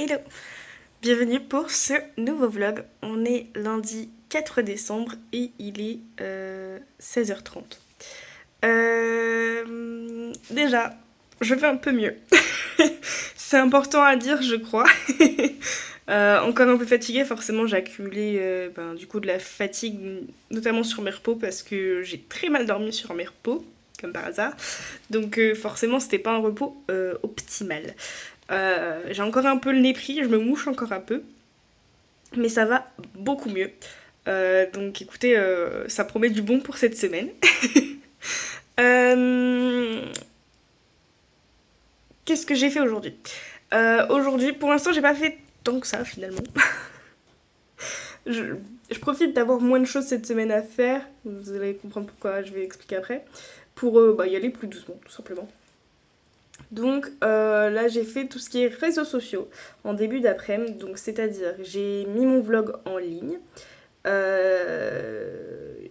Hello, bienvenue pour ce nouveau vlog. On est lundi 4 décembre et il est 16h30. Déjà, je vais un peu mieux. C'est important à dire, je crois. Encore un peu fatiguée, forcément j'ai accumulé du coup de la fatigue, notamment sur mes repos, parce que j'ai très mal dormi sur mes repos, comme par hasard. Donc forcément c'était pas un repos optimal. J'ai encore un peu le nez pris, je me mouche encore un peu, mais ça va beaucoup mieux. Donc écoutez, ça promet du bon pour cette semaine. Euh, Qu'est-ce que j'ai fait aujourd'hui? Aujourd'hui, pour l'instant, j'ai pas fait tant que ça finalement. je, je profite d'avoir moins de choses cette semaine à faire. Vous allez comprendre pourquoi, je vais expliquer après. Pour y aller plus doucement, tout simplement. Donc là j'ai fait tout ce qui est réseaux sociaux en début d'après-midi, donc c'est-à-dire j'ai mis mon vlog en ligne,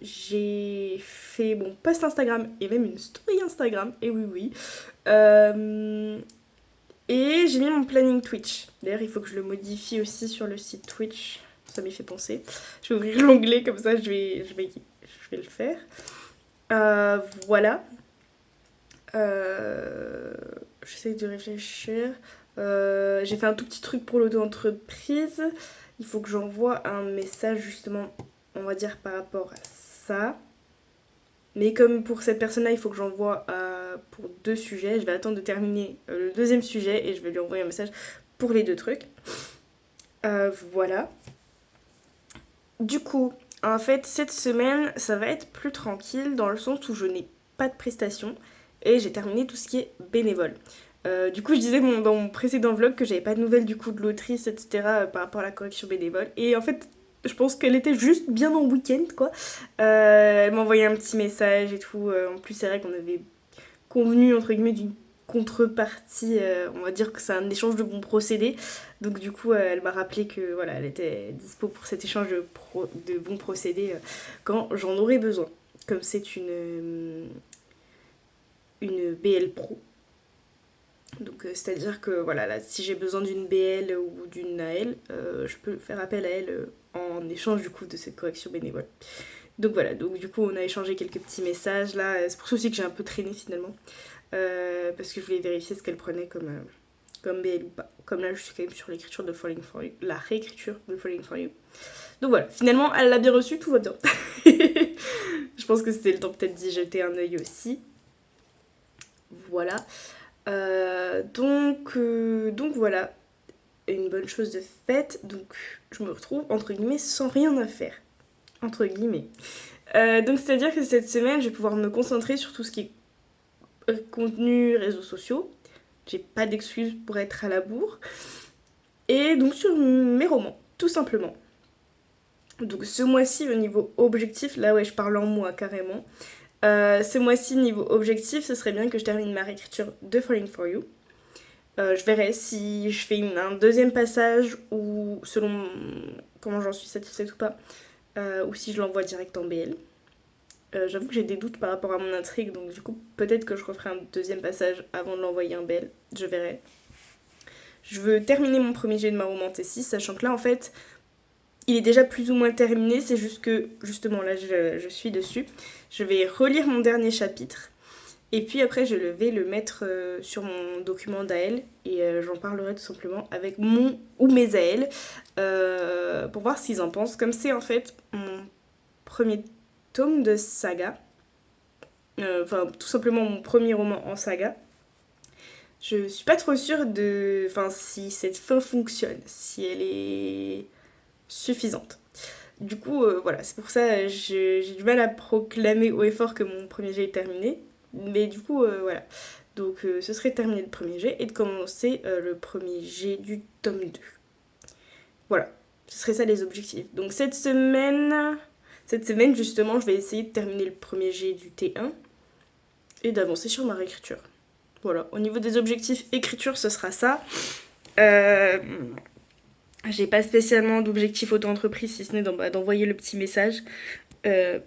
j'ai fait mon post Instagram et même une story Instagram, et oui oui, Euh, et j'ai mis mon planning Twitch. D'ailleurs il faut que je le modifie aussi sur le site Twitch, ça m'y fait penser. Je vais ouvrir l'onglet comme ça je vais le faire. Voilà. Euh, J'essaie de réfléchir. J'ai fait un tout petit truc pour l'auto-entreprise. Il faut que j'envoie un message justement, on va dire par rapport à ça. Mais comme pour cette personne-là, il faut que j'envoie pour deux sujets. Je vais attendre de terminer le deuxième sujet et je vais lui envoyer un message pour les deux trucs. Voilà. Du coup, en fait, cette semaine, ça va être plus tranquille dans le sens où je n'ai pas de prestations et j'ai terminé tout ce qui est bénévole. Du coup, je disais dans mon précédent vlog que j'avais pas de nouvelles du coup de l'autrice, etc. Par rapport à la correction bénévole. Et en fait, je pense qu'elle était juste bien en week-end, quoi. Elle m'a envoyé un petit message et tout. En plus, c'est vrai qu'on avait convenu, entre guillemets, d'une contrepartie. On va dire que c'est un échange de bons procédés. Donc du coup, elle m'a rappelé que voilà, elle était dispo pour cet échange de bons procédés quand j'en aurais besoin. Comme c'est une BL Pro. Donc c'est-à-dire que voilà, là, si j'ai besoin d'une BL ou d'une AL, je peux faire appel à elle en échange du coup de cette correction bénévole. Donc voilà, donc du coup on a échangé quelques petits messages là, c'est pour ça aussi que j'ai un peu traîné finalement, parce que je voulais vérifier ce qu'elle prenait comme BL ou pas. Comme là je suis quand même sur l'écriture de Falling For You, la réécriture de Falling For You. Donc voilà, finalement elle l'a bien reçu, tout va bien. Je pense que c'était le temps peut-être d'y jeter un œil aussi. Voilà. Donc voilà, une bonne chose de faite. Donc je me retrouve entre guillemets sans rien à faire. Entre guillemets. Donc c'est-à-dire que cette semaine, je vais pouvoir me concentrer sur tout ce qui est contenu, réseaux sociaux. J'ai pas d'excuses pour être à la bourre. Et donc sur mes romans, tout simplement. Donc ce mois-ci, au niveau objectif, là ouais, je parle en mois carrément. Ce mois-ci, niveau objectif, ce serait bien que je termine ma réécriture de Falling For You. Je verrai si je fais un deuxième passage ou selon comment j'en suis satisfaite ou pas, ou si je l'envoie direct en BL. J'avoue que j'ai des doutes par rapport à mon intrigue, donc du coup peut-être que je referai un deuxième passage avant de l'envoyer en BL, je verrai. Je veux terminer mon premier jet de ma romantessie, sachant que là en fait il est déjà plus ou moins terminé, c'est juste que justement là je suis dessus. Je vais relire mon dernier chapitre et puis après, je vais le mettre sur mon document d'AL et j'en parlerai tout simplement avec mon ou mes AL pour voir ce qu'ils en pensent. Comme c'est en fait mon premier tome de saga, enfin tout simplement mon premier roman en saga, je suis pas trop sûre de, enfin si cette fin fonctionne, si elle est suffisante. Du coup, voilà, c'est pour ça j'ai du mal à proclamer haut et fort que mon premier jet est terminé. Mais du coup, voilà. Donc ce serait de terminer le premier jet et de commencer le premier jet du tome 2. Voilà, ce serait ça les objectifs. Donc cette semaine justement, je vais essayer de terminer le premier jet du T1 et d'avancer sur ma réécriture. Voilà, au niveau des objectifs écriture, ce sera ça. Euh, j'ai pas spécialement d'objectif auto-entreprise si ce n'est d'envoyer le petit message euh,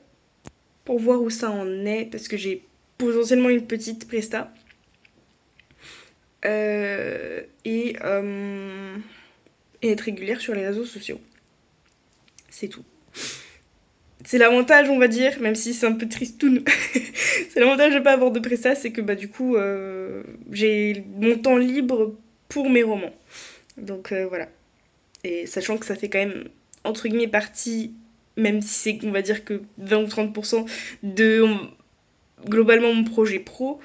pour voir où ça en est parce que j'ai potentiellement une petite presta. Et et être régulière sur les réseaux sociaux. C'est tout. C'est l'avantage, on va dire, même si c'est un peu tristoun. C'est l'avantage de pas avoir de prestat, c'est que bah du coup j'ai mon temps libre pour mes romans. Donc voilà. Et sachant que ça fait quand même entre guillemets partie, même si c'est on va dire que 20 ou 30% de globalement mon projet pro,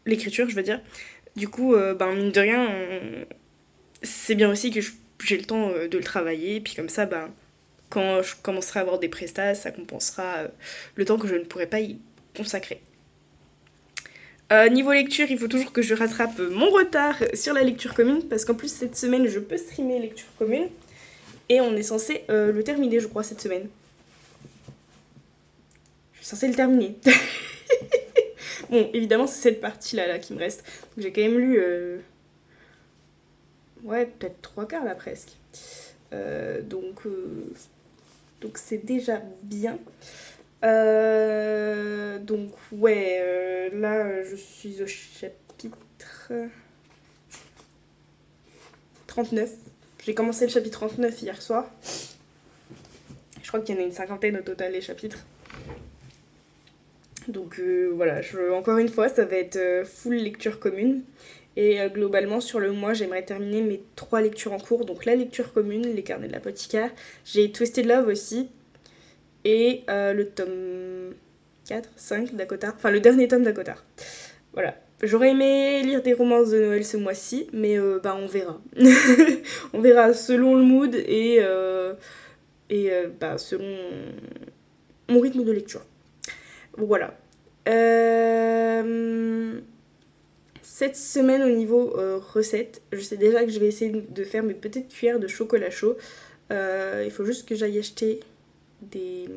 l'écriture je veux dire. Du coup, ben mine de rien, c'est bien aussi que j'ai le temps de le travailler, et puis comme ça, ben quand je commencerai à avoir des prestats, ça compensera le temps que je ne pourrai pas y consacrer. Niveau lecture, il faut toujours que je rattrape mon retard sur la lecture commune, parce qu'en plus cette semaine je peux streamer lecture commune, et on est censé le terminer je crois cette semaine. Je suis censée le terminer. Bon, évidemment c'est cette partie là qui me reste. Donc, j'ai quand même lu... ouais, peut-être 3 quarts là presque. Donc c'est déjà bien. Donc ouais, là je suis au chapitre 39. J'ai commencé le chapitre 39 hier soir. Je crois qu'il y en a une cinquantaine au total les chapitres. Donc voilà, encore une fois, ça va être full lecture commune. Et globalement, sur le mois, j'aimerais terminer mes 3 lectures en cours. Donc la lecture commune, les carnets de l'apothicaire. J'ai Twisted Love aussi. Et le tome 4, 5 d'Akotar. Enfin, le dernier tome d'Akotar. Voilà. J'aurais aimé lire des romances de Noël ce mois-ci, mais bah on verra. On verra selon le mood et bah, selon mon rythme de lecture. Voilà. Cette semaine au niveau recettes, je sais déjà que je vais essayer de faire mes petites cuillères de chocolat chaud. Il faut juste que j'aille acheter des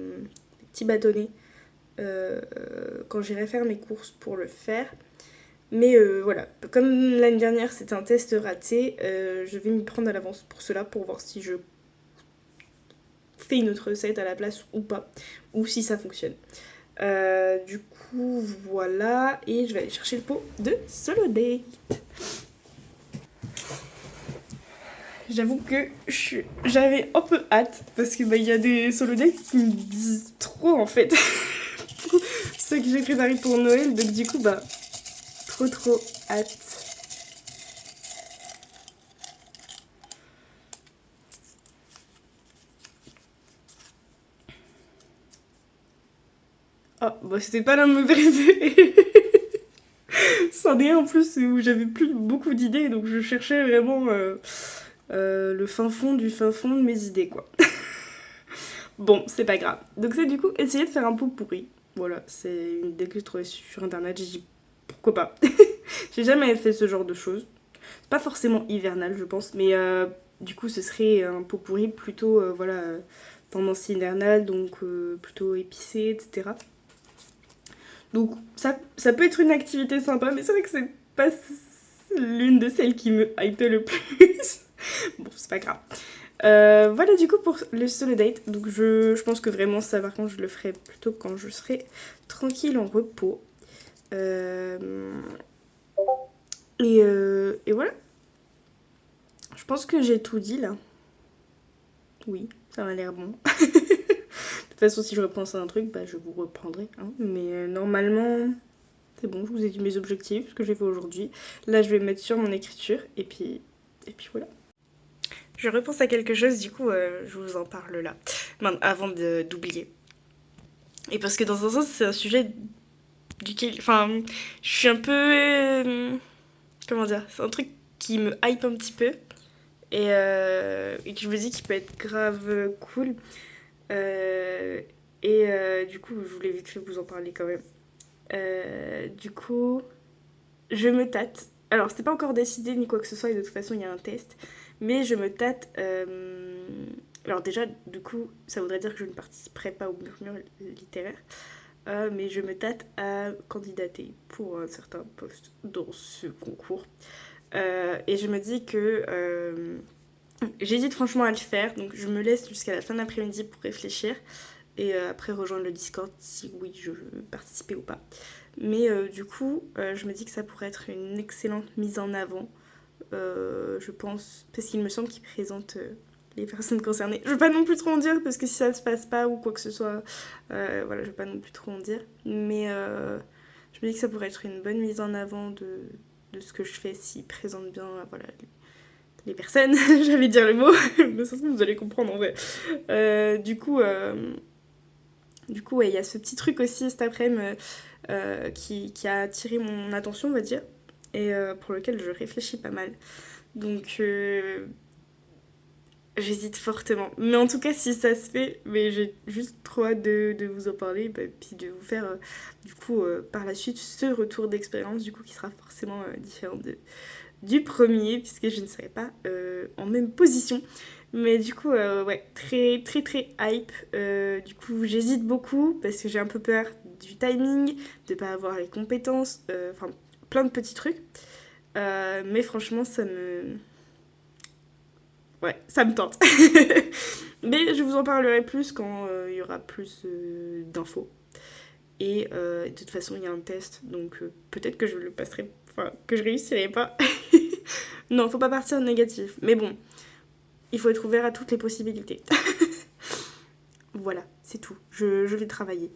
petits bâtonnets quand j'irai faire mes courses pour le faire. Mais voilà, comme l'année dernière c'était un test raté, je vais m'y prendre à l'avance pour cela, pour voir si je fais une autre recette à la place ou pas, ou si ça fonctionne. Du coup, voilà, et je vais aller chercher le pot de Solo Date. J'avoue que j'avais un peu hâte, parce que y a des Solo Dates qui me disent trop en fait. Ceux que j'ai préparés pour Noël, donc du coup, trop hâte. Ah, bah c'était pas l'un de mes préférés. C'en est un en plus où j'avais plus beaucoup d'idées, donc je cherchais vraiment le fin fond de mes idées, quoi. Bon, c'est pas grave. Donc c'est du coup essayer de faire un pot pourri. Voilà, c'est une idée que j'ai trouvée sur internet, j'ai dit pourquoi pas. J'ai jamais fait ce genre de choses. C'est pas forcément hivernal, je pense, mais du coup ce serait un pot pourri plutôt, voilà, tendance hivernale, donc plutôt épicé, etc. Donc ça peut être une activité sympa, mais c'est vrai que c'est pas l'une de celles qui me hype le plus. Bon, c'est pas grave. Voilà du coup pour le solo date. Donc je pense que vraiment ça par contre je le ferai plutôt quand je serai tranquille en repos. Et voilà. Je pense que j'ai tout dit là. Oui, ça m'a l'air bon. De toute façon, si je repense à un truc, je vous reprendrai. Hein. Mais normalement, c'est bon, je vous ai dit mes objectifs, ce que j'ai fait aujourd'hui. Là, je vais me mettre sur mon écriture et puis voilà. Je repense à quelque chose, du coup, je vous en parle là, avant d'oublier. Et parce que dans un sens, c'est un sujet duquel... Enfin, je suis un peu... comment dire? C'est un truc qui me hype un petit peu. Et que je me dis qu'il peut être grave cool. Du coup, je voulais vite fait vous en parler quand même. Du coup, je me tâte. Alors, c'est pas encore décidé ni quoi que ce soit, et de toute façon, il y a un test. Mais je me tâte. Alors, déjà, du coup, ça voudrait dire que je ne participerai pas au murmure littéraire. Mais je me tâte à candidater pour un certain poste dans ce concours. Et je me dis que j'hésite franchement à le faire. Donc, je me laisse jusqu'à la fin de l'après-midi pour réfléchir. Et après rejoindre le Discord si oui je veux participer ou pas. Mais du coup je me dis que ça pourrait être une excellente mise en avant je pense, parce qu'il me semble qu'il présente les personnes concernées. Je veux pas non plus trop en dire, parce que si ça se passe pas ou quoi que ce soit, voilà, je veux pas non plus trop en dire. Mais je me dis que ça pourrait être une bonne mise en avant de ce que je fais s'il présente bien, voilà, les personnes. J'allais dire le mot, mais ça se trouve, vous allez comprendre en vrai. Du coup, ouais, il y a ce petit truc aussi cet après-midi qui a attiré mon attention, on va dire, et pour lequel je réfléchis pas mal. Donc, j'hésite fortement. Mais en tout cas, si ça se fait, mais j'ai juste trop hâte de vous en parler, bah, puis de vous faire, du coup, par la suite, ce retour d'expérience, du coup, qui sera forcément différent du premier, puisque je ne serai pas en même position. Mais du coup, ouais, très très très hype. Du coup, j'hésite beaucoup parce que j'ai un peu peur du timing, de pas avoir les compétences, enfin plein de petits trucs. Mais franchement, ouais, ça me tente. Mais je vous en parlerai plus quand il y aura plus d'infos. Et de toute façon, il y a un test, donc peut-être que je le passerai, enfin, que je réussirai pas. Non, faut pas partir négatif. Mais bon, il faut être ouvert à toutes les possibilités. Voilà, c'est tout. Je vais travailler.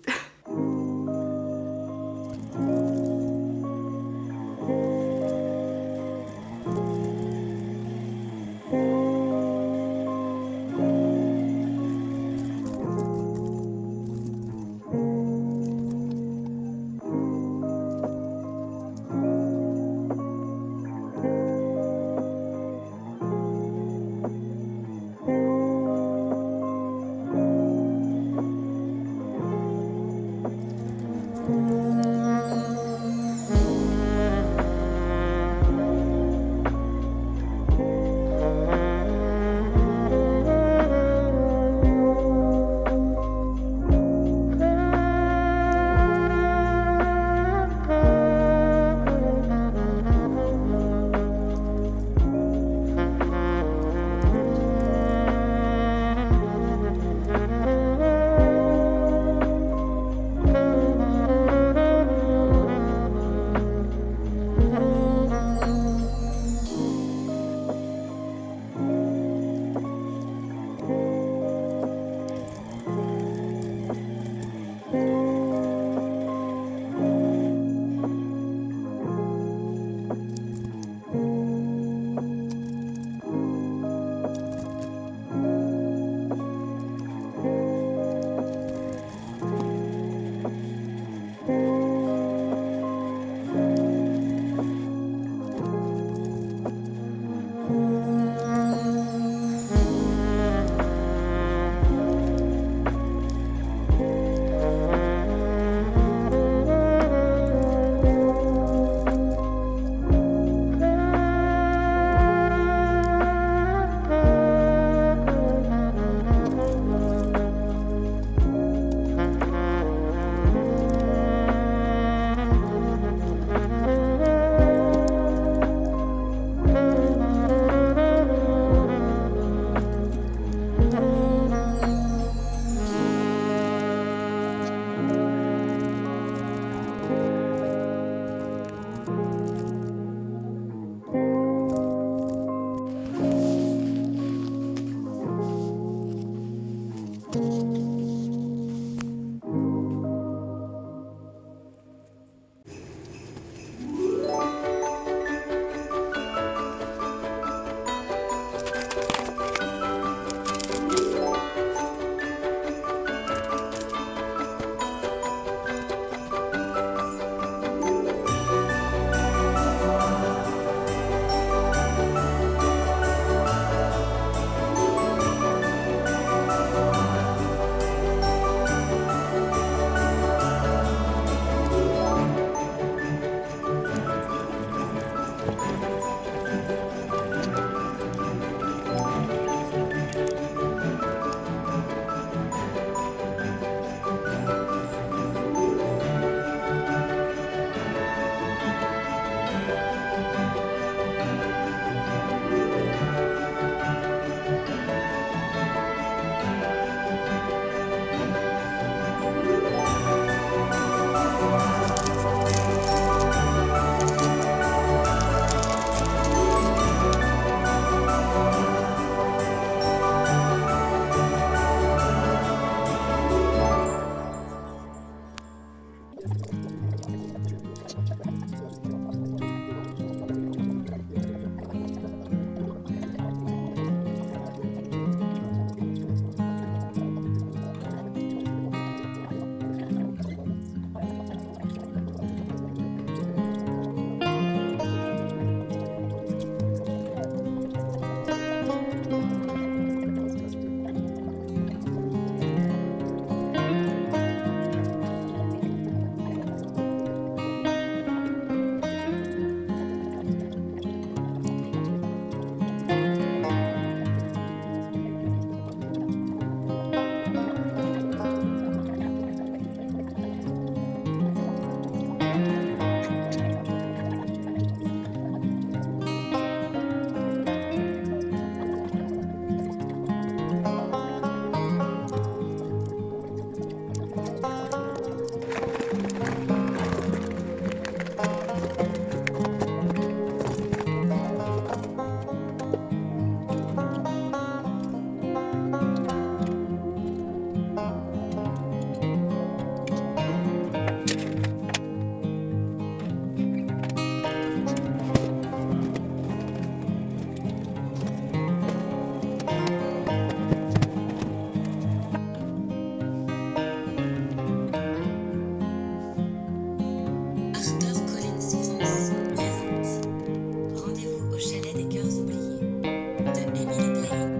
chalet des cœurs oubliés de Émilie Blaine.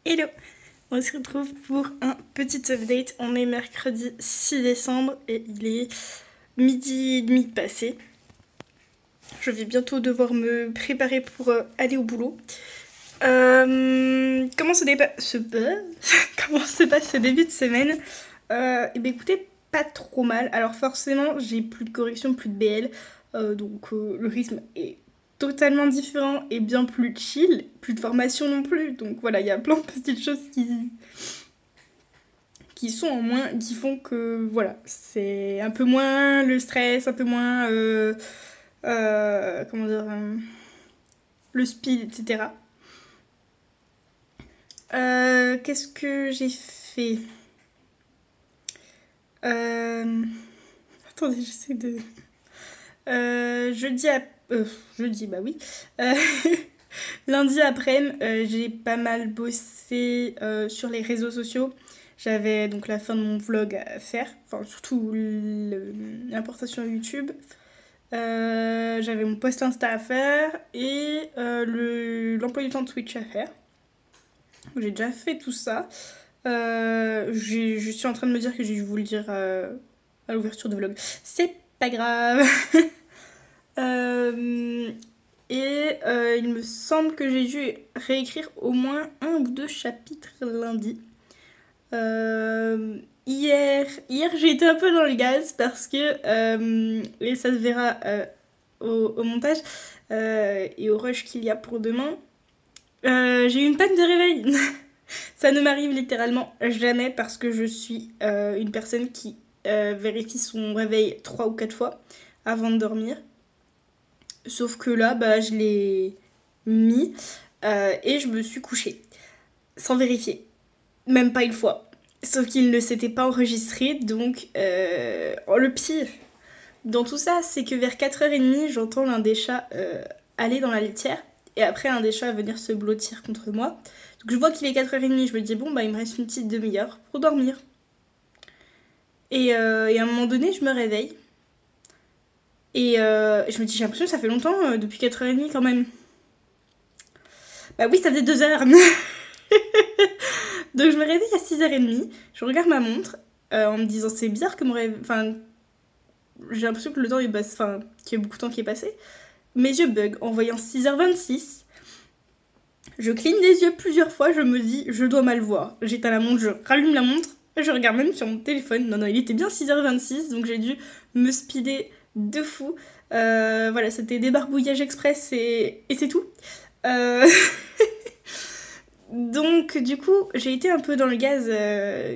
Hello! On se retrouve pour un petit update. On est mercredi 6 décembre et il est midi et demi passé. Je vais bientôt devoir me préparer pour aller au boulot. Comment se passe ce début de semaine? Eh bien écoutez, pas trop mal. Alors forcément, j'ai plus de correction, plus de BL. Donc le rythme est totalement différent et bien plus chill. Plus de formation non plus. Donc voilà, il y a plein de petites choses qui sont en moins, qui font que voilà, c'est un peu moins le stress, un peu moins comment dire, le speed, etc. Qu'est-ce que j'ai fait? Attendez, j'essaie de... jeudi, bah oui. Lundi après, j'ai pas mal bossé sur les réseaux sociaux. J'avais donc la fin de mon vlog à faire, enfin surtout l'importation YouTube. J'avais mon post Insta à faire et l'emploi du temps de Twitch à faire. J'ai déjà fait tout ça. Je suis en train de me dire que j'ai dû vous le dire à l'ouverture de vlog. C'est pas grave. Il me semble que j'ai dû réécrire au moins 1 ou 2 chapitres lundi. Hier j'ai été un peu dans le gaz parce que, et ça se verra au montage et au rush qu'il y a pour demain, j'ai eu une panne de réveil. Ça ne m'arrive littéralement jamais parce que je suis une personne qui vérifie son réveil 3 ou 4 fois avant de dormir. Sauf que là, bah, je l'ai mis et je me suis couchée sans vérifier. Même pas une fois. Sauf qu'il ne s'était pas enregistré, donc le pire dans tout ça, c'est que vers 4h30, j'entends l'un des chats aller dans la litière et après un des chats venir se blottir contre moi. Donc je vois qu'il est 4h30, je me dis bon bah il me reste une petite demi-heure pour dormir. Et à un moment donné, je me réveille. Et je me dis j'ai l'impression que ça fait longtemps, depuis 4h30 quand même. Bah oui, ça faisait 2 heures. Donc je me réveille à 6h30, je regarde ma montre en me disant c'est bizarre que mon réveil... Enfin, j'ai l'impression que le temps est basse, enfin, qu'il y a beaucoup de temps qui est passé. Mes yeux bug en voyant 6h26. Je cligne des yeux plusieurs fois, je me dis je dois mal voir. J'éteins la montre, je rallume la montre, je regarde même sur mon téléphone. Non, il était bien 6h26, donc j'ai dû me speeder de fou. Voilà, c'était débarbouillage express et c'est tout. Donc du coup, j'ai été un peu dans le gaz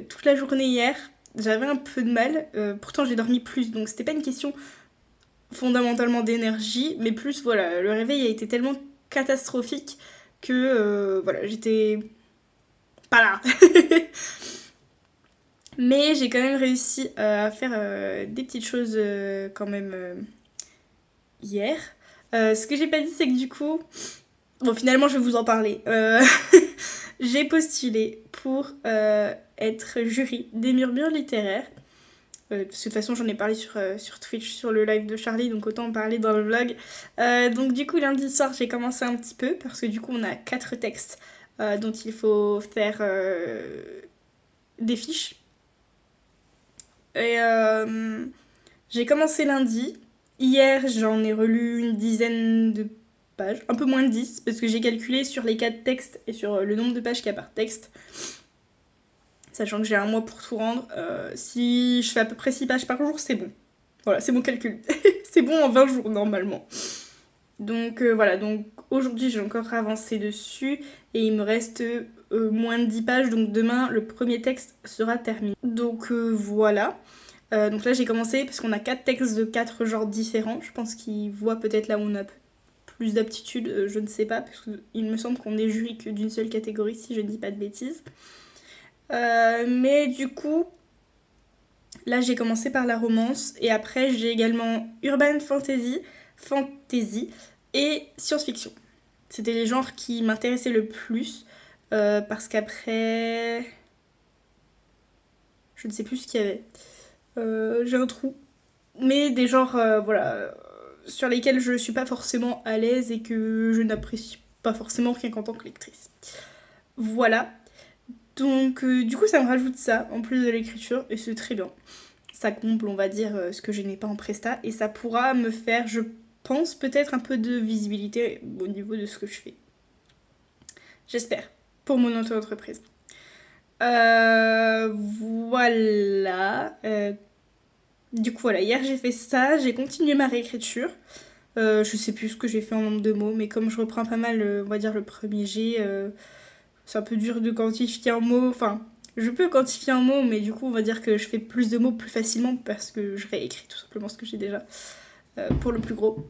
toute la journée hier. J'avais un peu de mal. Pourtant, j'ai dormi plus, donc c'était pas une question fondamentalement d'énergie, mais plus, voilà, le réveil a été tellement catastrophique que, voilà, j'étais pas là. Mais j'ai quand même réussi à faire des petites choses quand même hier. Ce que j'ai pas dit, c'est que du coup... Bon, finalement, je vais vous en parler. J'ai postulé pour être jury des murmures littéraires. Parce que de toute façon, j'en ai parlé sur Twitch, sur le live de Charlie, donc autant en parler dans le vlog. Donc du coup, lundi soir, j'ai commencé un petit peu, parce que du coup, on a 4 textes dont il faut faire des fiches. Et j'ai commencé lundi. Hier, j'en ai relu une dizaine de pages, un peu moins de 10, parce que j'ai calculé sur les 4 textes et sur le nombre de pages qu'il y a par texte. Sachant que j'ai un mois pour tout rendre. Si je fais à peu près 6 pages par jour, c'est bon. Voilà, c'est mon calcul. C'est bon en 20 jours normalement. Donc voilà, donc aujourd'hui j'ai encore avancé dessus et il me reste moins de 10 pages, donc demain le premier texte sera terminé. Donc voilà. Donc là j'ai commencé parce qu'on a 4 textes de 4 genres différents. Je pense qu'ils voient peut-être là où on a plus d'aptitude, je ne sais pas, parce qu'il me semble qu'on est jury que d'une seule catégorie si je ne dis pas de bêtises. Mais du coup, là j'ai commencé par la romance et après j'ai également urban fantasy et science-fiction. C'était les genres qui m'intéressaient le plus parce qu'après, je ne sais plus ce qu'il y avait. J'ai un trou. Mais des genres, voilà, sur lesquels je suis pas forcément à l'aise et que je n'apprécie pas forcément rien qu'en tant que lectrice. Voilà. Donc du coup ça me rajoute ça en plus de l'écriture et c'est très bien. Ça comble on va dire ce que je n'ai pas en presta et ça pourra me faire je pense peut-être un peu de visibilité au niveau de ce que je fais. J'espère pour mon auto-entreprise. Voilà. Du coup voilà, hier j'ai fait ça, j'ai continué ma réécriture. Je sais plus ce que j'ai fait en nombre de mots mais comme je reprends pas mal on va dire le premier G... c'est un peu dur de quantifier un mot, enfin, je peux quantifier un mot, mais du coup, on va dire que je fais plus de mots plus facilement parce que je réécris tout simplement ce que j'ai déjà pour le plus gros.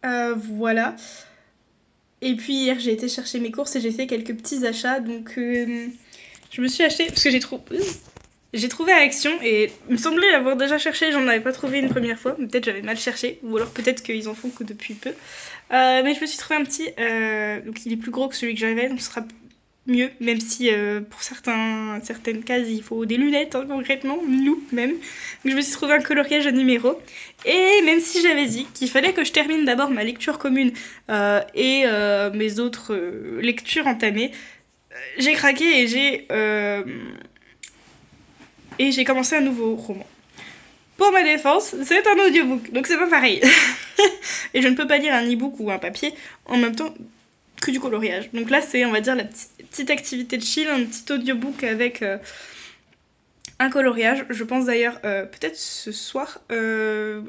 Voilà. Et puis hier, j'ai été chercher mes courses et j'ai fait quelques petits achats, donc je me suis acheté, parce que j'ai trouvé à Action et il me semblait l'avoir déjà cherché, j'en avais pas trouvé une première fois, peut-être j'avais mal cherché, ou alors peut-être qu'ils en font que depuis peu. Mais je me suis trouvé un petit, donc il est plus gros que celui que j'avais, donc ce sera mieux, même si pour certaines cases il faut des lunettes, hein, concrètement, nous même. Donc je me suis trouvé un coloriage à numéro, et même si j'avais dit qu'il fallait que je termine d'abord ma lecture commune et mes autres lectures entamées, j'ai craqué et j'ai commencé un nouveau roman. pour ma défense, c'est un audiobook, donc c'est pas pareil. Et je ne peux pas lire un e-book ou un papier en même temps que du coloriage. Donc là, c'est, on va dire, la petite activité de chill, un petit audiobook avec un coloriage. Je pense d'ailleurs, peut-être ce soir,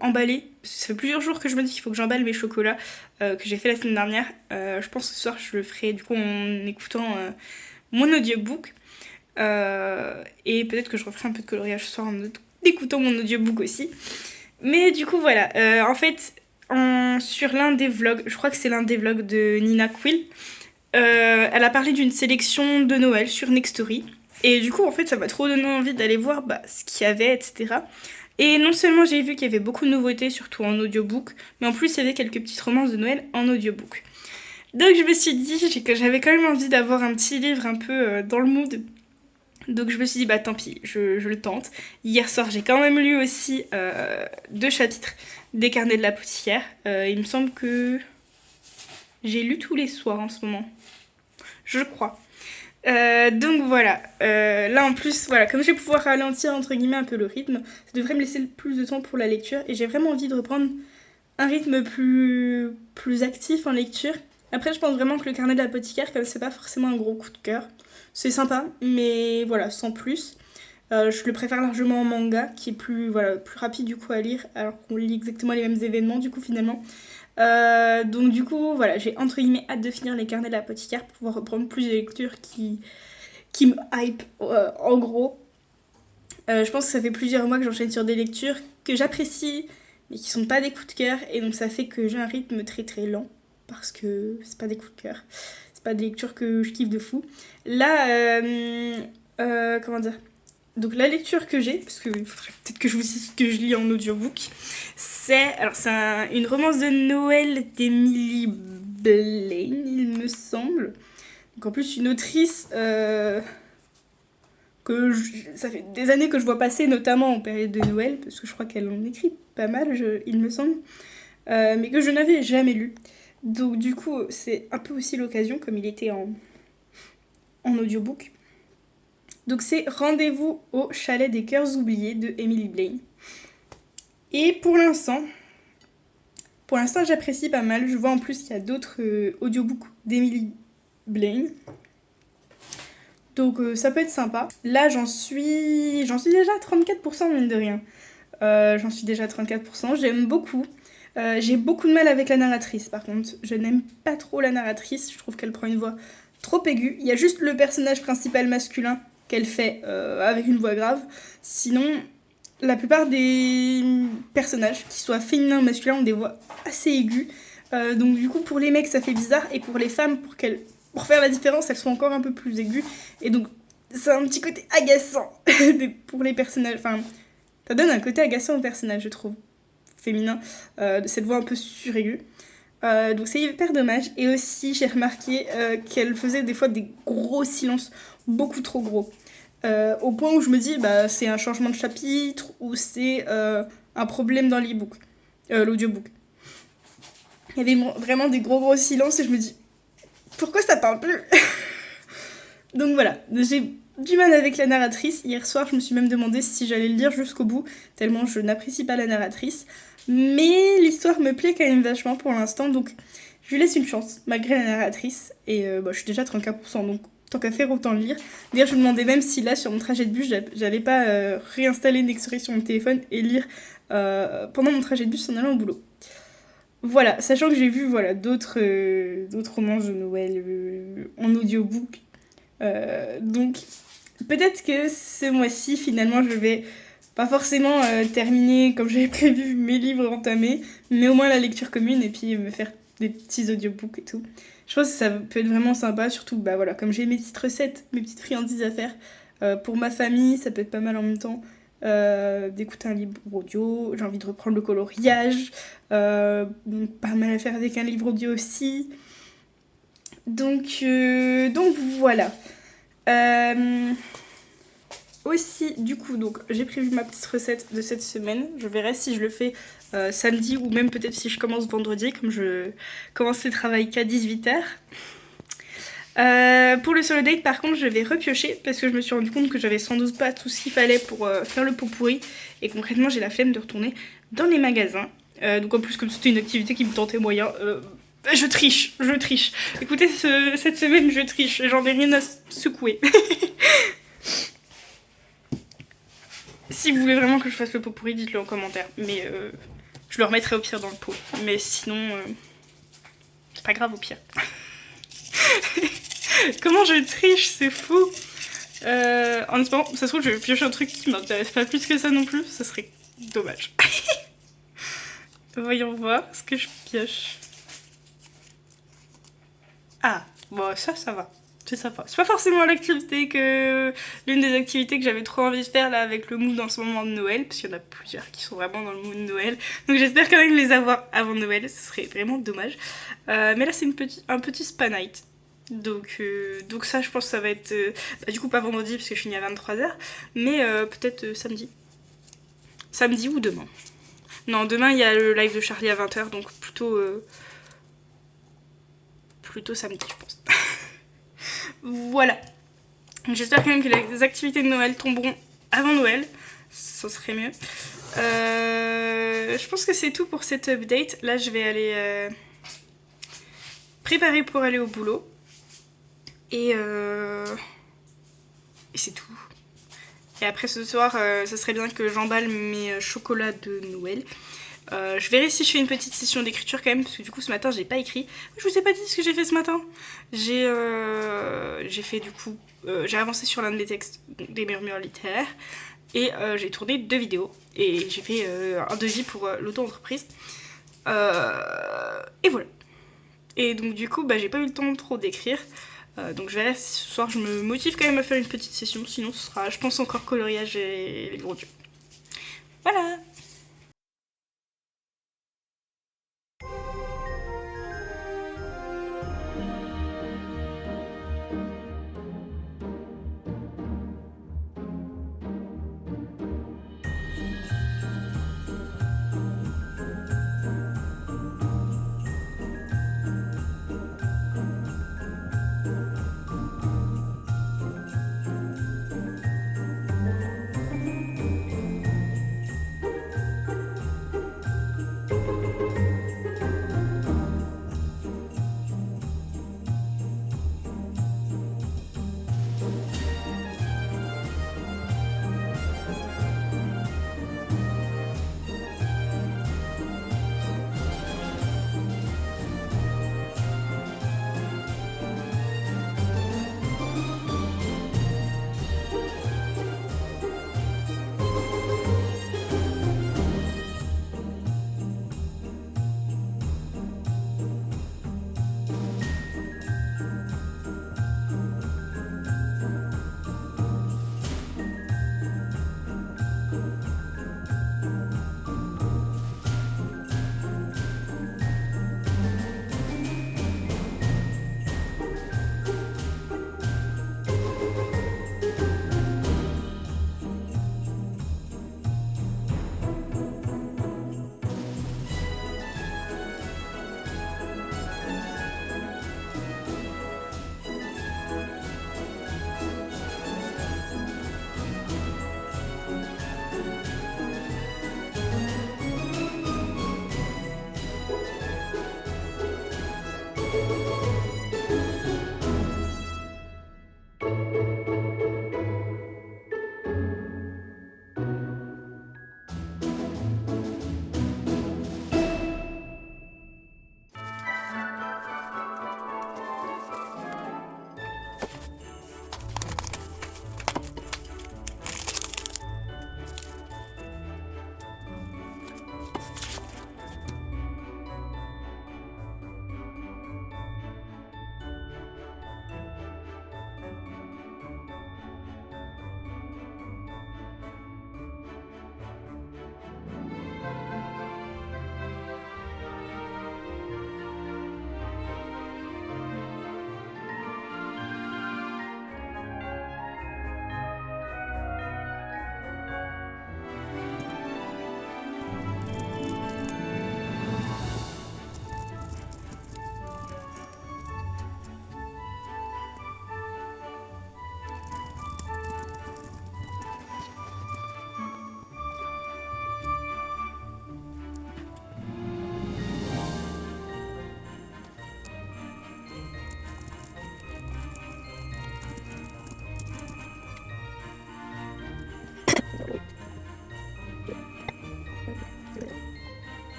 emballer. Ça fait plusieurs jours que je me dis qu'il faut que j'emballe mes chocolats que j'ai fait la semaine dernière. Je pense que ce soir, je le ferai du coup en écoutant mon audiobook. Et peut-être que je referai un peu de coloriage ce soir en écoutant mon audiobook aussi. Mais du coup, voilà. En fait, sur l'un des vlogs, je crois que c'est l'un des vlogs de Nina Quill, elle a parlé d'une sélection de Noël sur Nextory. Et du coup, en fait, ça m'a trop donné envie d'aller voir ce qu'il y avait, etc. Et non seulement j'ai vu qu'il y avait beaucoup de nouveautés, surtout en audiobook, mais en plus, il y avait quelques petites romances de Noël en audiobook. Donc je me suis dit que j'avais quand même envie d'avoir un petit livre un peu dans le mood. Donc je me suis dit, tant pis, je le tente. Hier soir, j'ai quand même lu aussi 2 chapitres des Carnets de l'apothicaire. Il me semble que j'ai lu tous les soirs en ce moment. Je crois. Donc voilà. Là en plus, voilà, comme je vais pouvoir ralentir entre guillemets un peu le rythme, ça devrait me laisser plus de temps pour la lecture. Et j'ai vraiment envie de reprendre un rythme plus actif en lecture. Après, je pense vraiment que le Carnet de l'apothicaire, comme c'est pas forcément un gros coup de cœur, c'est sympa, mais voilà, sans plus. Je le préfère largement en manga, qui est plus rapide du coup à lire, alors qu'on lit exactement les mêmes événements du coup finalement. Donc du coup, voilà, j'ai entre guillemets hâte de finir les Carnets de l'apothicaire pour pouvoir reprendre plus de lectures qui me hype en gros. Je pense que ça fait plusieurs mois que j'enchaîne sur des lectures que j'apprécie, mais qui sont pas des coups de cœur, et donc ça fait que j'ai un rythme très très lent, parce que c'est pas des coups de cœur. Pas des lectures que je kiffe de fou. Là, comment dire, donc la lecture que j'ai, parce que faudrait peut-être que je vous dise ce que je lis en audiobook, c'est une romance de Noël d'Emily Blaine, il me semble. Donc en plus une autrice ça fait des années que je vois passer, notamment en période de Noël, parce que je crois qu'elle en écrit pas mal, il me semble, mais que je n'avais jamais lu. Donc du coup, c'est un peu aussi l'occasion, comme il était en audiobook. Donc c'est Rendez-vous au chalet des cœurs oubliés de Emily Blaine. Et pour l'instant, j'apprécie pas mal. Je vois en plus qu'il y a d'autres audiobooks d'Emily Blaine. Donc ça peut être sympa. Là, j'en suis déjà à 34% mine de rien. J'en suis déjà à 34%. J'aime beaucoup. J'ai beaucoup de mal avec la narratrice par contre. Je n'aime pas trop la narratrice. Je trouve qu'elle prend une voix trop aiguë. Il y a juste le personnage principal masculin qu'elle fait avec une voix grave. Sinon, la plupart des personnages, qu'ils soient féminins ou masculins, ont des voix assez aiguës. Donc du coup, pour les mecs, ça fait bizarre. Et pour les femmes, pour faire la différence, elles sont encore un peu plus aiguës. Et donc, c'est un petit côté agaçant pour les personnages. Enfin, ça donne un côté agaçant au personnage, je trouve. Féminin, de cette voix un peu suraiguë. Donc c'est hyper dommage. Et aussi, j'ai remarqué qu'elle faisait des fois des gros silences, beaucoup trop gros. Au point où je me dis, c'est un changement de chapitre ou c'est un problème dans l'e-book, l'audiobook. Il y avait vraiment des gros silences et je me dis, pourquoi ça parle plus? Donc voilà, j'ai du mal avec la narratrice. Hier soir, je me suis même demandé si j'allais le lire jusqu'au bout, tellement je n'apprécie pas la narratrice. Mais l'histoire me plaît quand même vachement pour l'instant, donc je lui laisse une chance, malgré la narratrice. Et je suis déjà à 34%, donc tant qu'à faire, autant le lire. D'ailleurs, je me demandais même si là, sur mon trajet de bus, j'allais pas réinstaller Nextory sur mon téléphone et lire pendant mon trajet de bus en allant au boulot. Voilà, sachant que j'ai vu d'autres romances de Noël en audiobook. Donc, peut-être que ce mois-ci, finalement, je vais pas forcément terminer comme j'avais prévu mes livres entamés, mais au moins la lecture commune et puis me faire des petits audiobooks et tout. Je pense que ça peut être vraiment sympa, surtout comme j'ai mes petites recettes, mes petites friandises à faire pour ma famille, ça peut être pas mal en même temps d'écouter un livre audio. J'ai envie de reprendre le coloriage, pas mal à faire avec un livre audio aussi. Donc voilà. Aussi, du coup, j'ai prévu ma petite recette de cette semaine. Je verrai si je le fais samedi ou même peut-être si je commence vendredi, comme je commence le travail qu'à 18h. Pour le solo date, par contre, je vais repiocher parce que je me suis rendu compte que j'avais sans doute pas tout ce qu'il fallait pour faire le pot pourri. Et concrètement, j'ai la flemme de retourner dans les magasins. Donc en plus, comme c'était une activité qui me tentait moyen, je triche. Écoutez, cette semaine, je triche. J'en ai rien à secouer. Si vous voulez vraiment que je fasse le pot pourri, dites-le en commentaire. Mais je le remettrai au pire dans le pot. Mais sinon, c'est pas grave au pire. Comment je triche, c'est fou. En espérant, ça se trouve, je vais piocher un truc qui m'intéresse pas plus que ça non plus. Ça serait dommage. Voyons voir ce que je pioche. Ah, bon, ça va. C'est sympa. C'est pas forcément l'activité que... l'une des activités que j'avais trop envie de faire là avec le mood en ce moment de Noël, parce qu'il y en a plusieurs qui sont vraiment dans le mood de Noël. Donc j'espère quand même les avoir avant Noël, ce serait vraiment dommage. Mais là c'est un petit spa night. Donc ça je pense que ça va être... du coup pas vendredi parce que je finis à 23h, mais peut-être samedi. Samedi ou demain. Non, demain il y a le live de Charlie à 20h, donc plutôt samedi je pense. Voilà. J'espère quand même que les activités de Noël tomberont avant Noël. Ça serait mieux. Je pense que c'est tout pour cette update. Là, je vais aller préparer pour aller au boulot. Et c'est tout. Et après ce soir, ça serait bien que j'emballe mes chocolats de Noël. Je verrai si je fais une petite session d'écriture quand même, parce que du coup ce matin j'ai pas écrit. Je vous ai pas dit ce que j'ai fait ce matin. J'ai fait du coup, j'ai avancé sur l'un de mes textes, des murmures littéraires, et j'ai tourné 2 vidéos. Et j'ai fait un devis pour l'auto-entreprise. Et voilà. Et donc du coup j'ai pas eu le temps trop d'écrire. Donc je verrai si ce soir je me motive quand même à faire une petite session, sinon ce sera je pense encore coloriage et les gros dieux. Voilà.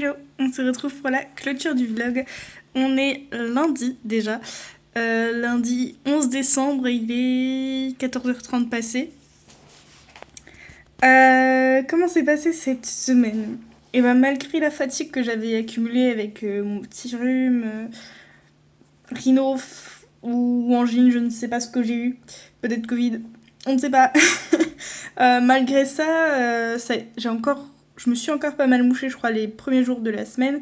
Hello, on se retrouve pour la clôture du vlog. On est lundi déjà, lundi 11 décembre, il est 14h30 passé. Comment s'est passée cette semaine? Et ben malgré la fatigue que j'avais accumulée avec mon petit rhume, rhino ou angine, je ne sais pas ce que j'ai eu, peut-être Covid, on ne sait pas. Malgré ça, je me suis encore pas mal mouchée, je crois, les premiers jours de la semaine.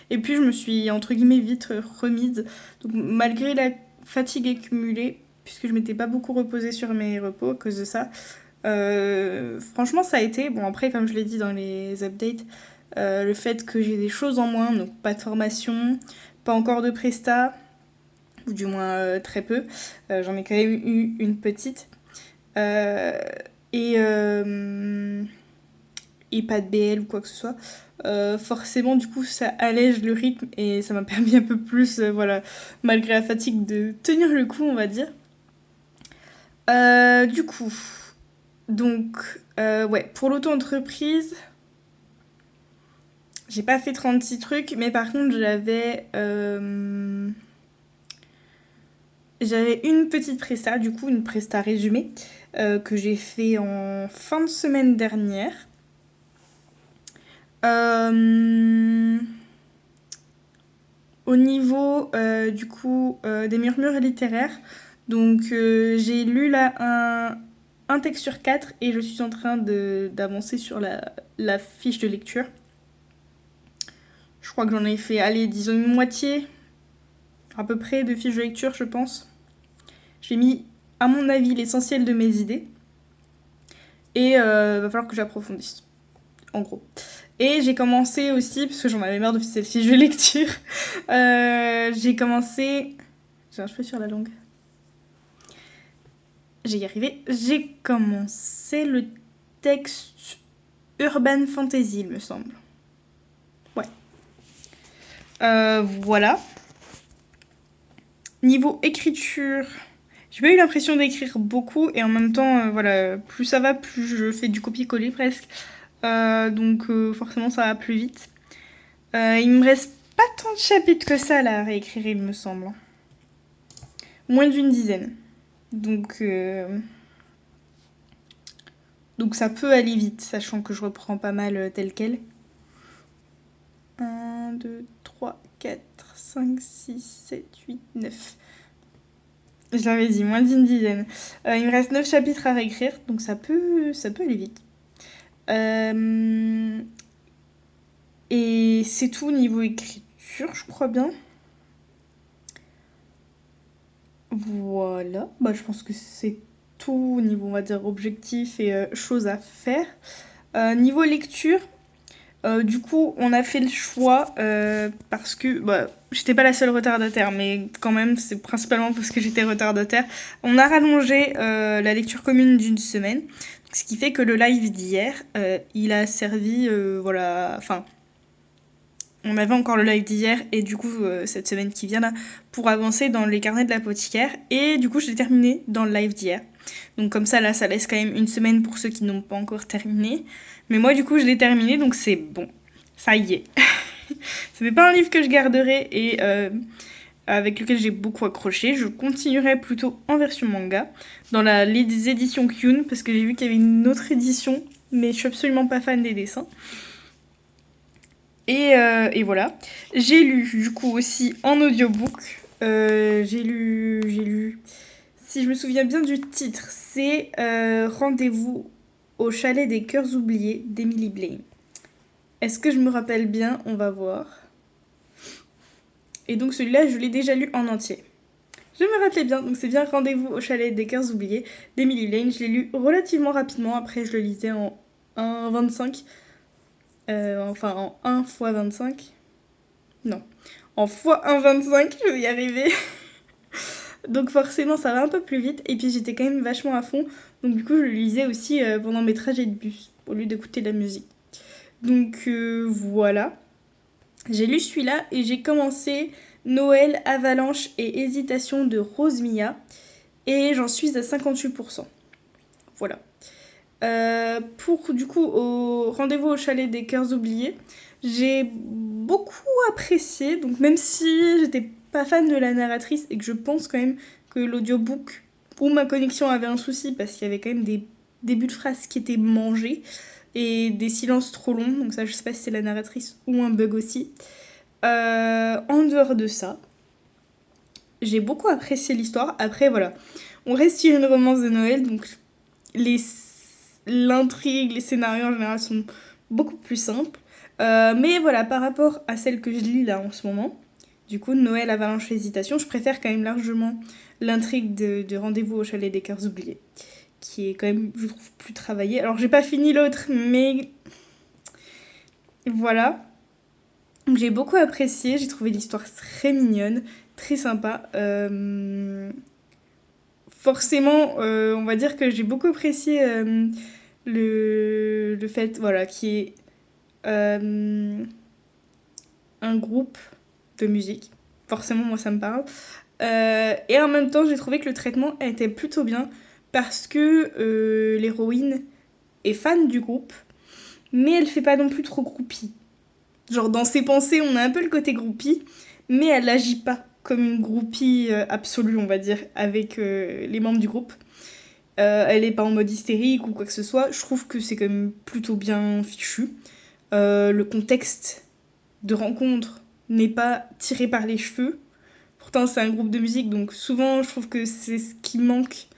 Et puis je me suis, entre guillemets, vite remise. Donc malgré la fatigue accumulée, puisque je m'étais pas beaucoup reposée sur mes repos à cause de ça, franchement ça a été. Bon après, comme je l'ai dit dans les updates, le fait que j'ai des choses en moins, donc pas de formation, pas encore de presta, ou du moins très peu. J'en ai quand même eu une petite. Et pas de BL ou quoi que ce soit. Forcément, du coup, ça allège le rythme et ça m'a permis un peu plus, voilà, malgré la fatigue, de tenir le coup, on va dire. Du coup, donc, ouais, pour l'auto-entreprise, j'ai pas fait 36 trucs, mais par contre, j'avais une petite presta, du coup, une presta résumée, que j'ai fait en fin de semaine dernière. Au niveau du coup des murmures littéraires, donc j'ai lu là un texte sur 4 et je suis en train d'avancer sur la fiche de lecture. Je crois que j'en ai fait, allez, disons une moitié à peu près de fiche de lecture, je pense. J'ai mis, à mon avis, l'essentiel de mes idées. Et va falloir que j'approfondisse, en gros. Et j'ai commencé aussi, parce que j'en avais marre de cette fiche de lecture, j'ai commencé... J'ai un cheveu sur la langue. J'ai y arrivé. J'ai commencé le texte Urban Fantasy, il me semble. Ouais. Voilà. Niveau écriture, j'ai pas eu l'impression d'écrire beaucoup, et en même temps, voilà, plus ça va, plus je fais du copier-coller presque. Donc forcément ça va plus vite. Il me reste pas tant de chapitres que ça là à réécrire, il me semble. Moins d'une dizaine. Donc ça peut aller vite, sachant que je reprends pas mal tel quel. 1, 2, 3, 4, 5, 6, 7, 8, 9. Je l'avais dit, moins d'une dizaine. Il me reste 9 chapitres à réécrire, donc ça peut aller vite. Et c'est tout niveau écriture, je crois bien. Voilà, bah, je pense que c'est tout niveau, on va dire, objectif et choses à faire. Niveau lecture, du coup, on a fait le choix parce que j'étais pas la seule retardataire, mais quand même, c'est principalement parce que j'étais retardataire. On a rallongé la lecture commune d'une semaine, ce qui fait que le live d'hier, il a servi, voilà, enfin... On avait encore le live d'hier et du coup cette semaine qui vient là pour avancer dans les carnets de l'apothicaire, et du coup je l'ai terminé dans le live d'hier. Donc comme ça là ça laisse quand même une semaine pour ceux qui n'ont pas encore terminé. Mais moi du coup je l'ai terminé, donc c'est bon. Ça y est. Ce n'est pas un livre que je garderai et avec lequel j'ai beaucoup accroché. Je continuerai plutôt en version manga dans les éditions Kyun, parce que j'ai vu qu'il y avait une autre édition, mais je suis absolument pas fan des dessins. Et voilà. J'ai lu du coup aussi en audiobook. J'ai lu. Si je me souviens bien du titre, c'est Rendez-vous au chalet des cœurs oubliés d'Emily Blaine. Est-ce que je me rappelle bien? On va voir. Et donc celui-là, je l'ai déjà lu en entier. Je me rappelais bien, donc c'est bien Rendez-vous au chalet des cœurs oubliés d'Emily Blaine. Je l'ai lu relativement rapidement, après je le lisais en 1,25. Enfin en 1 x 25. Non, en x 1,25, je vais y arriver. Donc forcément ça va un peu plus vite, et puis j'étais quand même vachement à fond, donc du coup je le lisais aussi pendant mes trajets de bus, au lieu d'écouter de la musique. Donc voilà. J'ai lu celui-là et j'ai commencé Noël, Avalanche et Hésitation de Rose Mia, et j'en suis à 58%. Voilà. Pour du coup au Rendez-vous au chalet des cœurs oubliés, J'ai beaucoup apprécié, donc même si j'étais pas fan de la narratrice et que je pense quand même que l'audiobook ou ma connexion avait un souci parce qu'il y avait quand même des débuts de phrases qui étaient mangés et des silences trop longs, donc ça je sais pas si c'est la narratrice ou un bug aussi. En dehors de ça, j'ai beaucoup apprécié l'histoire. Après voilà, on reste sur une romance de Noël, donc les l'intrigue, les scénarios en général sont beaucoup plus simples. Mais voilà, par rapport à celle que je lis là en ce moment, du coup, Noël, Avalanche, Hésitation, je préfère quand même largement l'intrigue de Rendez-vous au Chalet des Cœurs Oubliés, qui est quand même, je trouve, plus travaillée. Alors, j'ai pas fini l'autre, mais voilà. Donc, j'ai beaucoup apprécié, j'ai trouvé l'histoire très mignonne, très sympa. Forcément, on va dire que j'ai beaucoup apprécié le fait voilà, qu'il y ait un groupe de musique. Forcément, moi, ça me parle. Et en même temps, j'ai trouvé que le traitement était plutôt bien parce que l'héroïne est fan du groupe, mais elle fait pas non plus trop groupie. Genre, dans ses pensées, on a un peu le côté groupie, mais elle agit pas comme une groupie absolue, on va dire, avec les membres du groupe. Elle est pas en mode hystérique ou quoi que ce soit. Je trouve que c'est quand même plutôt bien fichu. Le contexte de rencontre n'est pas tiré par les cheveux. Pourtant, c'est un groupe de musique, donc souvent, je trouve que c'est ce qui manque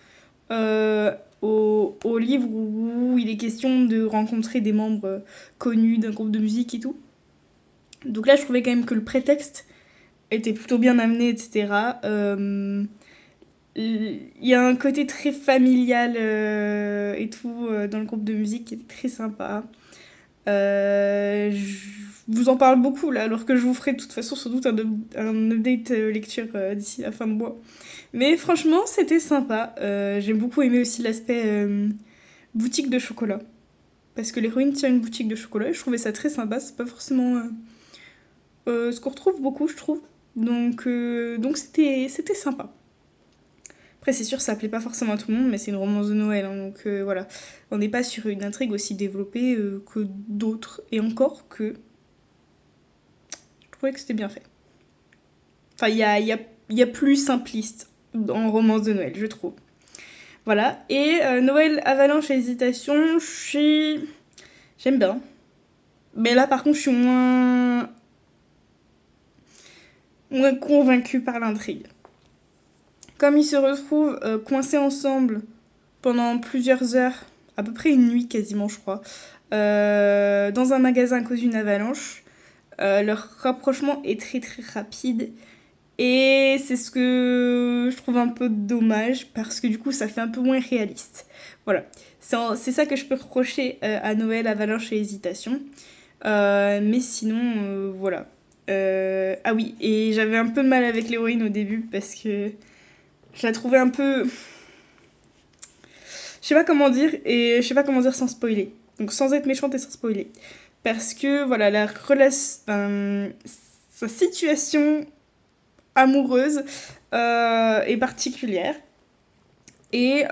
au livre où il est question de rencontrer des membres connus d'un groupe de musique et tout. Donc là, je trouvais quand même que le prétexte était plutôt bien amené, etc. Il y a un côté très familial et tout dans le groupe de musique qui est très sympa. Je vous en parle beaucoup là, alors que je vous ferai de toute façon sans doute un update lecture d'ici la fin de mois. Mais franchement, c'était sympa. J'ai beaucoup aimé aussi l'aspect boutique de chocolat. Parce que l'héroïne tient une boutique de chocolat et je trouvais ça très sympa. C'est pas forcément ce qu'on retrouve beaucoup, je trouve. Donc c'était sympa. Après, c'est sûr, ça plaît pas forcément à tout le monde, mais c'est une romance de Noël, hein, donc voilà. On n'est pas sur une intrigue aussi développée que d'autres. Et encore que je trouvais que c'était bien fait. Enfin, il y a plus simpliste en romance de Noël, je trouve. Voilà. Et Noël, Avalanche et Hésitation, j'aime bien. Mais là, par contre, je suis moins convaincue par l'intrigue. Comme ils se retrouvent coincés ensemble pendant plusieurs heures, à peu près une nuit quasiment, je crois, dans un magasin à cause d'une avalanche, leur rapprochement est très très rapide. Et c'est ce que je trouve un peu dommage parce que du coup ça fait un peu moins réaliste. Voilà, c'est ça que je peux reprocher à Noël, Avalanche et Hésitation. Mais sinon, voilà. Ah oui, et j'avais un peu de mal avec l'héroïne au début parce que je la trouvais un peu... Je sais pas comment dire, et je sais pas comment dire sans spoiler. Donc sans être méchante et sans spoiler. Parce que, voilà, la relation... sa situation amoureuse est particulière. Et...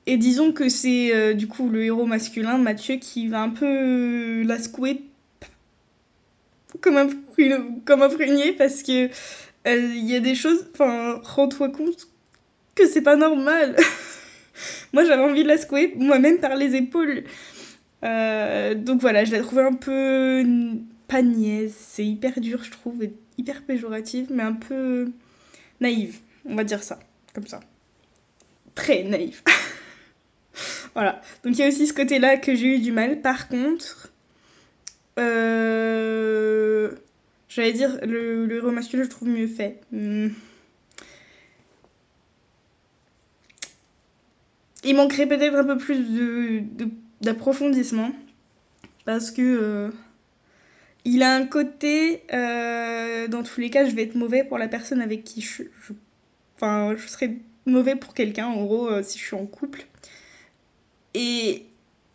Et disons que c'est du coup le héros masculin, Mathieu, qui va un peu la secouer comme un prunier parce que il y a des choses, enfin, rends-toi compte que c'est pas normal. Moi, j'avais envie de la secouer moi-même par les épaules. Donc voilà, je la trouvais un peu pas niaise, c'est hyper dur, je trouve, et hyper péjorative, mais un peu naïve, on va dire ça, comme ça. Très naïve. Voilà. Donc il y a aussi ce côté-là que j'ai eu du mal. Par contre, j'allais dire le héros masculin, je trouve mieux fait. Il manquerait peut-être un peu plus d'approfondissement parce que il a un côté, dans tous les cas, je vais être mauvais pour la personne avec qui enfin, je serais mauvais pour quelqu'un, en gros, si je suis en couple. Et,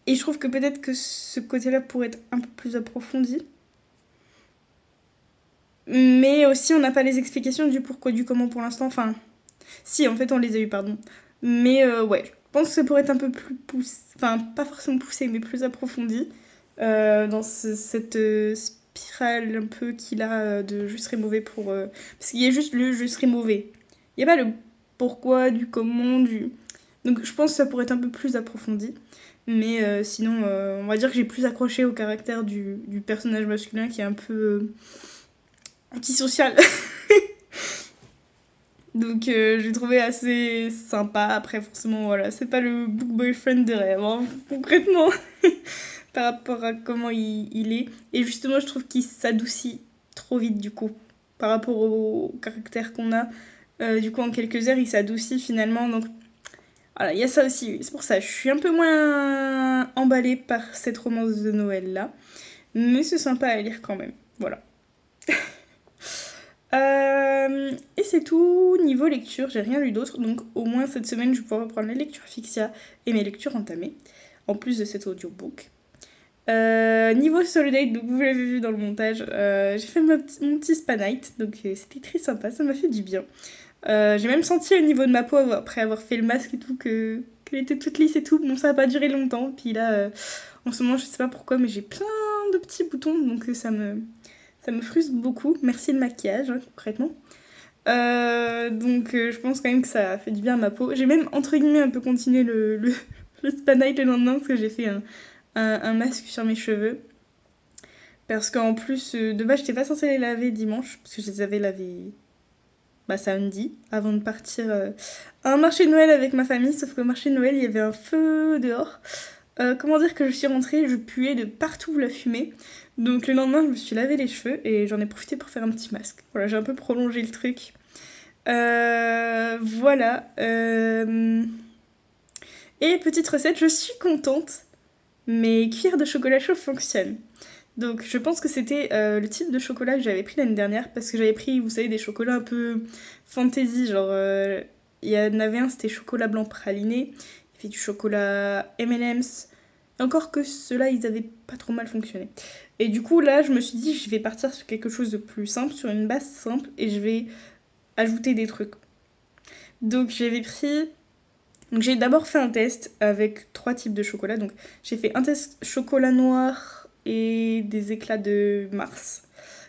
et je trouve que peut-être que ce côté-là pourrait être un peu plus approfondi. Mais aussi, on n'a pas les explications du pourquoi, du comment pour l'instant. Enfin, si, en fait, on les a eu, pardon. Mais ouais, pense que ça pourrait être un peu plus poussé, enfin pas forcément poussé, mais plus approfondi dans cette spirale un peu qu'il a de je serai mauvais pour... Parce qu'il y a juste le je serai mauvais. Il n'y a pas le pourquoi, du comment, du... Donc je pense que ça pourrait être un peu plus approfondi. Mais sinon, on va dire que j'ai plus accroché au caractère du personnage masculin qui est un peu antisocial. Donc j'ai trouvé assez sympa. Après, forcément, voilà, c'est pas le book boyfriend de rêve, hein, concrètement, par rapport à comment il est. Et justement, je trouve qu'il s'adoucit trop vite, du coup, par rapport au caractère qu'on a. Du coup, en quelques heures, il s'adoucit finalement. Donc voilà, il y a ça aussi. Oui. C'est pour ça, je suis un peu moins emballée par cette romance de Noël-là. Mais c'est sympa à lire quand même. Voilà. Et c'est tout. Niveau lecture, j'ai rien lu d'autre. Donc au moins cette semaine, je vais pouvoir reprendre les lectures Fixia et mes lectures entamées. En plus de cet audiobook. Niveau solo date, donc vous l'avez vu dans le montage, j'ai fait mon petit spa night. Donc c'était très sympa, ça m'a fait du bien. J'ai même senti au niveau de ma peau, après avoir fait le masque et tout, qu'elle était toute lisse et tout. Bon, ça n'a pas duré longtemps. Puis là, en ce moment, je sais pas pourquoi, mais j'ai plein de petits boutons. Donc ça me frustre beaucoup. Merci le maquillage, hein, concrètement. Donc je pense quand même que ça a fait du bien à ma peau. J'ai même entre guillemets un peu continué le spa night le lendemain parce que j'ai fait un masque sur mes cheveux. Parce qu'en plus, de base, j'étais pas censée les laver dimanche parce que je les avais lavés samedi avant de partir à un marché de Noël avec ma famille. Sauf qu'au marché de Noël, il y avait un feu dehors. Comment dire que je suis rentrée, je puais de partout la fumée. Donc le lendemain, je me suis lavé les cheveux et j'en ai profité pour faire un petit masque. Voilà, j'ai un peu prolongé le truc. Voilà. Et petite recette, je suis contente. Mes cuillères de chocolat chaud fonctionnent. Donc je pense que c'était le type de chocolat que j'avais pris l'année dernière. Parce que j'avais pris, vous savez, des chocolats un peu fantasy. Genre, il y en avait un, c'était chocolat blanc praliné. Il fait du chocolat M&M's. Encore que ceux-là, ils avaient pas trop mal fonctionné. Et du coup, là, je me suis dit, je vais partir sur quelque chose de plus simple, sur une base simple. Et je vais ajouter des trucs. Donc j'avais pris... Donc j'ai d'abord fait un test avec 3 types de chocolat. Donc j'ai fait un test chocolat noir et des éclats de Mars.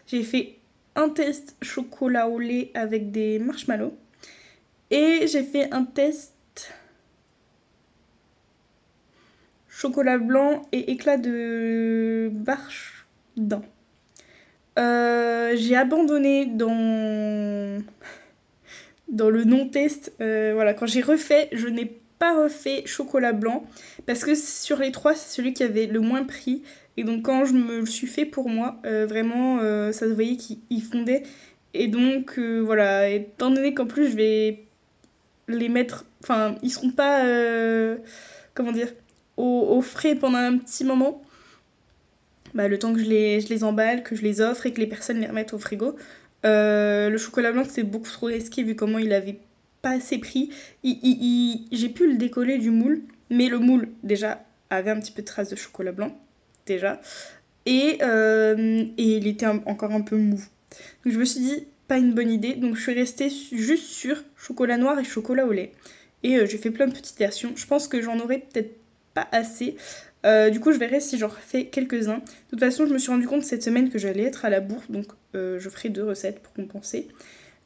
J'ai fait un test chocolat au lait avec des marshmallows. Et j'ai fait un test chocolat blanc et éclats de barche d'un. J'ai abandonné dans le non-test. Voilà, quand j'ai refait, je n'ai pas refait chocolat blanc parce que sur les 3, c'est celui qui avait le moins pris. Et donc quand je me le suis fait pour moi, vraiment, ça se voyait qu'il fondait. Et donc voilà, étant donné qu'en plus je vais les mettre, enfin ils seront pas, comment dire, au frais pendant un petit moment. Bah, le temps que je les emballe, que je les offre et que les personnes les remettent au frigo. Le chocolat blanc, c'est beaucoup trop risqué vu comment il avait pas assez pris. J'ai pu le décoller du moule, mais le moule, déjà, avait un petit peu de traces de chocolat blanc, déjà. Et il était encore un peu mou. Donc je me suis dit, pas une bonne idée. Donc je suis restée juste sur chocolat noir et chocolat au lait. Et j'ai fait plein de petites versions. Je pense que j'en aurais peut-être pas assez. Du coup, je verrai si j'en refais quelques-uns. De toute façon, je me suis rendu compte cette semaine que j'allais être à la bourre, donc je ferai 2 recettes pour compenser.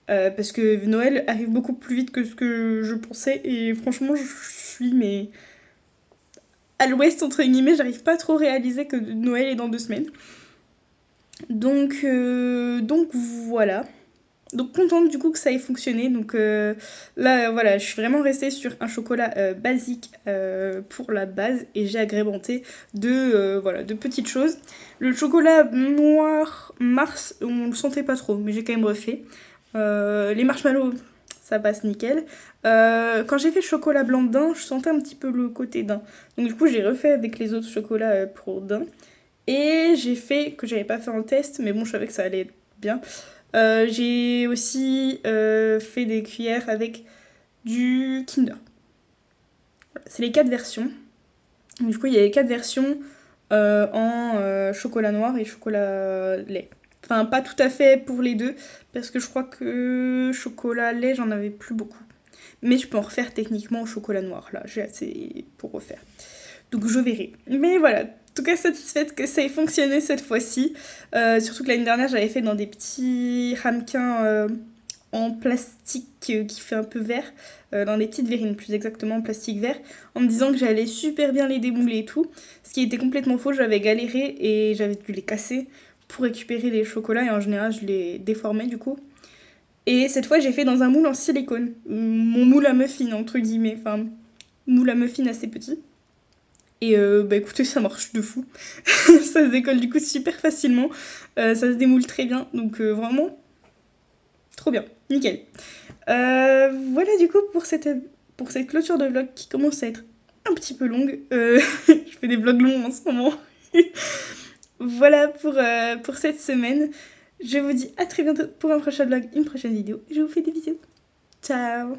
Parce que Noël arrive beaucoup plus vite que ce que je pensais, et franchement, je suis mais à l'ouest, entre guillemets, j'arrive pas trop à réaliser que Noël est dans 2 semaines. Donc voilà. Donc contente du coup que ça ait fonctionné. Donc là voilà, je suis vraiment restée sur un chocolat basique pour la base et j'ai agrémenté de petites choses. Le chocolat noir Mars, on le sentait pas trop, mais j'ai quand même refait. Les marshmallows, ça passe nickel. Quand j'ai fait le chocolat blanc d'un, je sentais un petit peu le côté d'un. Donc du coup j'ai refait avec les autres chocolats pour d'un. Et j'ai fait, que j'avais pas fait en test, mais bon je savais que ça allait être bien. J'ai aussi fait des cuillères avec du Kinder. Voilà, c'est les 4 versions. Du coup, il y a les 4 versions en chocolat noir et chocolat lait. Enfin, pas tout à fait pour les deux, parce que je crois que chocolat lait, j'en avais plus beaucoup. Mais je peux en refaire techniquement au chocolat noir, là, j'ai assez pour refaire. Donc je verrai. Mais voilà, en tout cas satisfaite que ça ait fonctionné cette fois-ci. Surtout que l'année dernière, j'avais fait dans des petits ramequins en plastique qui fait un peu vert, dans des petites verrines plus exactement en plastique vert, en me disant que j'allais super bien les démouler et tout. Ce qui était complètement faux, j'avais galéré et j'avais dû les casser pour récupérer les chocolats et en général je les déformais du coup. Et cette fois j'ai fait dans un moule en silicone, mon moule à muffin entre guillemets, enfin moule à muffin assez petit. Et bah écoutez, ça marche de fou. Ça se décolle du coup super facilement. Ça se démoule très bien. Donc vraiment, trop bien. Nickel. Voilà du coup pour cette clôture de vlog qui commence à être un petit peu longue. Je fais des vlogs longs en ce moment. Voilà pour cette semaine. Je vous dis à très bientôt pour un prochain vlog, une prochaine vidéo. Je vous fais des bisous. Ciao.